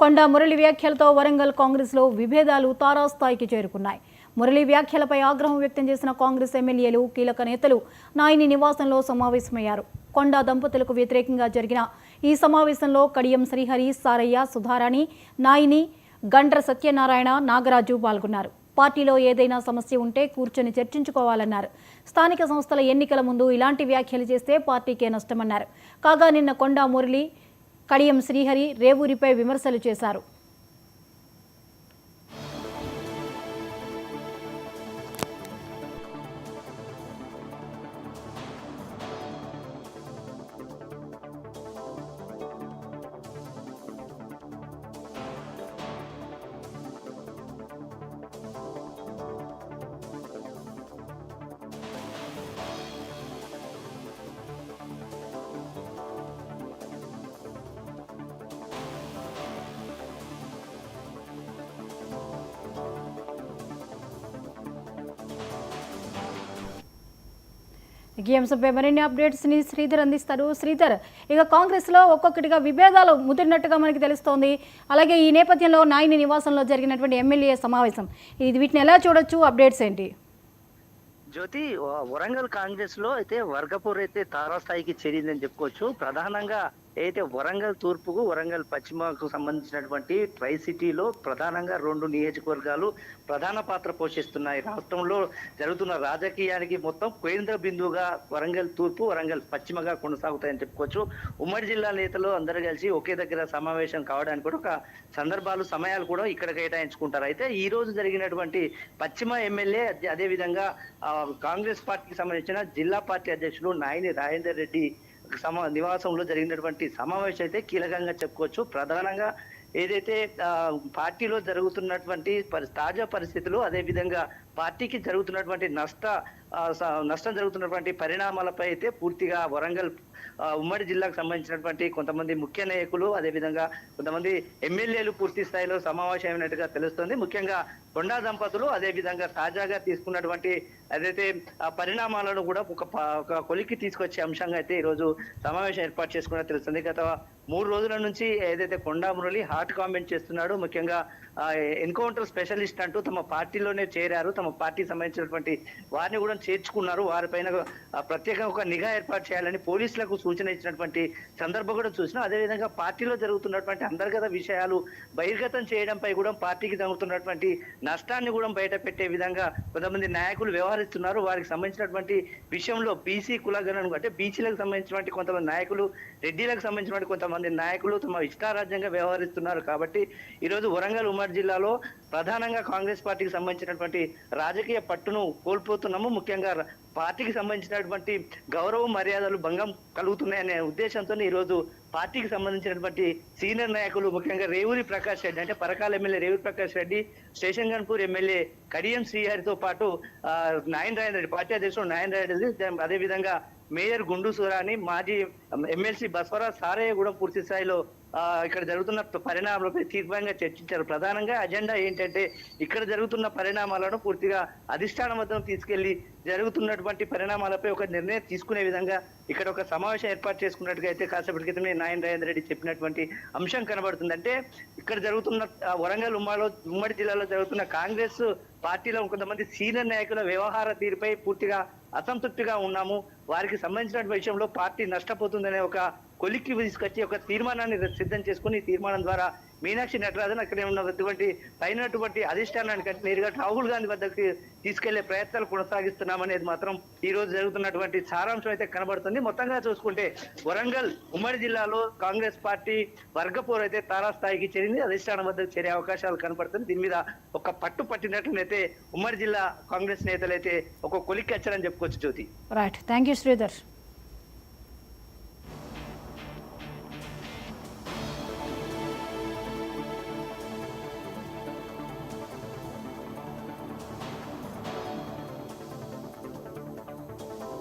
కొండా మురళి వ్యాఖ్యలతో వరంగల్ కాంగ్రెస్లో విభేదాలు తారాస్థాయికి చేరుకున్నాయి. మురళి వ్యాఖ్యలపై ఆగ్రహం వ్యక్తం చేసిన కాంగ్రెస్ ఎమ్మెల్యేలు, కీలక నేతలు నాయని నివాసంలో సమావేశమయ్యారు. కొండా దంపతులకు వ్యతిరేకంగా జరిగిన ఈ సమావేశంలో కడియం శ్రీహరి, సారయ్య, సుధారాణి, నాయని, గండ్ర సత్యనారాయణ, నాగరాజు పాల్గొన్నారు. పార్టీలో ఏదైనా సమస్య ఉంటే కూర్చొని చర్చించుకోవాలన్నారు. స్థానిక సంస్థల ఎన్నికల ముందు ఇలాంటి వ్యాఖ్యలు చేస్తే పార్టీకే నష్టమన్నారు. కాగా నిన్న కొండా మురళి, కడియం శ్రీహరి రేవూరిపై విమర్శలు చేశారు. ఈ అంశంపై మరిన్ని అప్డేట్స్ ని శ్రీధర్ అందిస్తారు. శ్రీధర్, ఇక కాంగ్రెస్ లో ఒక్కొక్కటిగా విభేదాలు ముదిరినట్టుగా మనకి తెలుస్తోంది. అలాగే ఈ నేపథ్యంలో నాయని నివాసంలో జరిగినటువంటి ఎమ్మెల్యే సమావేశం, వీటిని ఎలా చూడొచ్చు? అప్డేట్స్ ఏంటి? జ్యోతి, వరంగల్ కాంగ్రెస్ లో అయితే వర్గపూర్ అయితే తారాస్థాయికి చేరిందని చెప్పుకోవచ్చు. ప్రధానంగా అయితే వరంగల్ తూర్పుకు, వరంగల్ పశ్చిమకు సంబంధించినటువంటి ట్రై సిటీలో ప్రధానంగా 2 నియోజకవర్గాలు ప్రధాన పాత్ర పోషిస్తున్నాయి. రాష్ట్రంలో జరుగుతున్న రాజకీయానికి మొత్తం కేంద్ర బిందువుగా వరంగల్ తూర్పు, వరంగల్ పశ్చిమగా కొనసాగుతాయని చెప్పుకోవచ్చు. ఉమ్మడి జిల్లా నేతలు అందరూ కలిసి ఒకే దగ్గర సమావేశం కావడానికి కూడా ఒక సందర్భాలు, సమయాలు కూడా ఇక్కడ కేటాయించుకుంటారు. అయితే ఈ రోజు జరిగినటువంటి పశ్చిమ ఎమ్మెల్యే, అదేవిధంగా కాంగ్రెస్ పార్టీకి సంబంధించిన జిల్లా పార్టీ అధ్యక్షులు నాయని రాజేందర్ రెడ్డి నివాసంలో జరిగినటువంటి సమావేశం అయితే కీలకంగా చెప్పుకోవచ్చు. ప్రధానంగా ఏదైతే పార్టీలో జరుగుతున్నటువంటి తాజా పరిస్థితులు, అదేవిధంగా పార్టీకి జరుగుతున్నటువంటి నష్టం జరుగుతున్నటువంటి పరిణామాలపై అయితే పూర్తిగా వరంగల్ ఉమ్మడి జిల్లాకు సంబంధించినటువంటి కొంతమంది ముఖ్య నాయకులు, అదేవిధంగా కొంతమంది ఎమ్మెల్యేలు పూర్తి స్థాయిలో సమావేశమైనట్టుగా తెలుస్తుంది. ముఖ్యంగా కొండా దంపతులు అదేవిధంగా తాజాగా తీసుకున్నటువంటి అదైతే పరిణామాలను కూడా ఒక కొలికి తీసుకొచ్చే అంశంగా అయితే ఈరోజు సమావేశం ఏర్పాటు చేసుకున్నట్టు తెలుస్తుంది. గత 3 రోజుల నుంచి ఏదైతే కొండా మురళి హాట్ కామెంట్ చేస్తున్నాడు. ముఖ్యంగా ఎన్కౌంటర్ స్పెషలిస్ట్ అంటూ తమ పార్టీలోనే చేరారు. తమ పార్టీకి సంబంధించినటువంటి వారిని కూడా చేర్చుకున్నారు. వారిపైన ప్రత్యేకంగా ఒక నిఘా ఏర్పాటు చేయాలని పోలీసులకు సూచన ఇచ్చినటువంటి సందర్భం కూడా చూసినాం. అదేవిధంగా పార్టీలో జరుగుతున్నటువంటి అంతర్గత విషయాలు బహిర్గతం చేయడంపై కూడా పార్టీకి జరుగుతున్నటువంటి నష్టాన్ని కూడా బయట పెట్టే విధంగా కొంతమంది నాయకులు వ్యవహరిస్తున్నారు. వారికి సంబంధించినటువంటి విషయంలో బీసీ కులగణను అంటే బీసీలకు సంబంధించినటువంటి కొంతమంది నాయకులు, రెడ్డిలకు సంబంధించినటువంటి కొంతమంది నాయకులు తమ ఇష్టారాజ్యంగా వ్యవహరిస్తున్నారు. కాబట్టి ఈరోజు వరంగల్ ఉమ్మడి జిల్లాలో ప్రధానంగా కాంగ్రెస్ పార్టీకి సంబంధించినటువంటి రాజకీయ పట్టును కోల్పోతున్నాము. ముఖ్యంగా పార్టీకి సంబంధించినటువంటి గౌరవ మర్యాదలు భంగం కలుగుతున్నాయనే ఉద్దేశంతో ఈరోజు పార్టీకి సంబంధించినటువంటి సీనియర్ నాయకులు, ముఖ్యంగా రేవూరి ప్రకాష్ రెడ్డి అంటే Parakala MLA Revuri Prakash Reddy, station Ghanpur MLA Kadiyam శ్రీహరితో పాటు నాయన రాజేంద్ర రెడ్డి, పార్టీ అధ్యక్షుడు నాయన రాజేంద్ర రెడ్డి, అదేవిధంగా మేయర్ గుండు సురాని, మాజీ ఎమ్మెల్సీ బస్వరాజ్ సారయ్య కూడా పూర్తి స్థాయిలో ఇక్కడ జరుగుతున్న పరిణామాలపై తీవ్రంగా చర్చించారు. ప్రధానంగా అజెండా ఏంటంటే ఇక్కడ జరుగుతున్న పరిణామాలను పూర్తిగా అధిష్టానం వద్ద తీసుకెళ్లి జరుగుతున్నటువంటి పరిణామాలపై ఒక నిర్ణయం తీసుకునే విధంగా ఇక్కడ ఒక సమావేశం ఏర్పాటు చేసుకున్నట్టుగా అయితే కాసేపటి క్రితమే నాయన రాజేంద్ర రెడ్డి చెప్పినటువంటి అంశం కనబడుతుంది. అంటే ఇక్కడ జరుగుతున్న వరంగల్ ఉమ్మడి జిల్లాలో జరుగుతున్న కాంగ్రెస్ పార్టీలో కొంతమంది సీనియర్ నాయకుల వ్యవహార తీరుపై పూర్తిగా అసంతృప్తిగా ఉన్నాము. వారికి సంబంధించిన విషయంలో పార్టీ నష్టపోతుందనే ఒక కొలిక్కి తీసుకొచ్చి ఒక తీర్మానాన్ని సిద్ధం చేసుకుని, ఈ తీర్మానం ద్వారా మీనాక్షి నటరాజన్ అక్కడే ఉన్నటువంటి పైనటువంటి అధిష్టానానికి నేరుగా రాహుల్ గాంధీ వద్దకు తీసుకెళ్లే ప్రయత్నాలు కొనసాగిస్తున్నామనేది మాత్రం ఈ రోజు జరుగుతున్నటువంటి సారాంశం అయితే కనబడుతుంది. మొత్తంగా చూసుకుంటే వరంగల్ ఉమ్మడి జిల్లాలో కాంగ్రెస్ పార్టీ వర్గపోరు అయితే తారాస్థాయికి చేరింది. అధిష్టానం వద్దకు చేరే అవకాశాలు కనబడుతుంది. దీని మీద ఒక పట్టు పట్టినట్లయితే ఉమ్మడి జిల్లా కాంగ్రెస్ నేతలు అయితే ఒక కొలిక్కి వచ్చారని చెప్పుకోవచ్చు. జ్యోతి, రైట్, థ్యాంక్ యూ శ్రీధర్.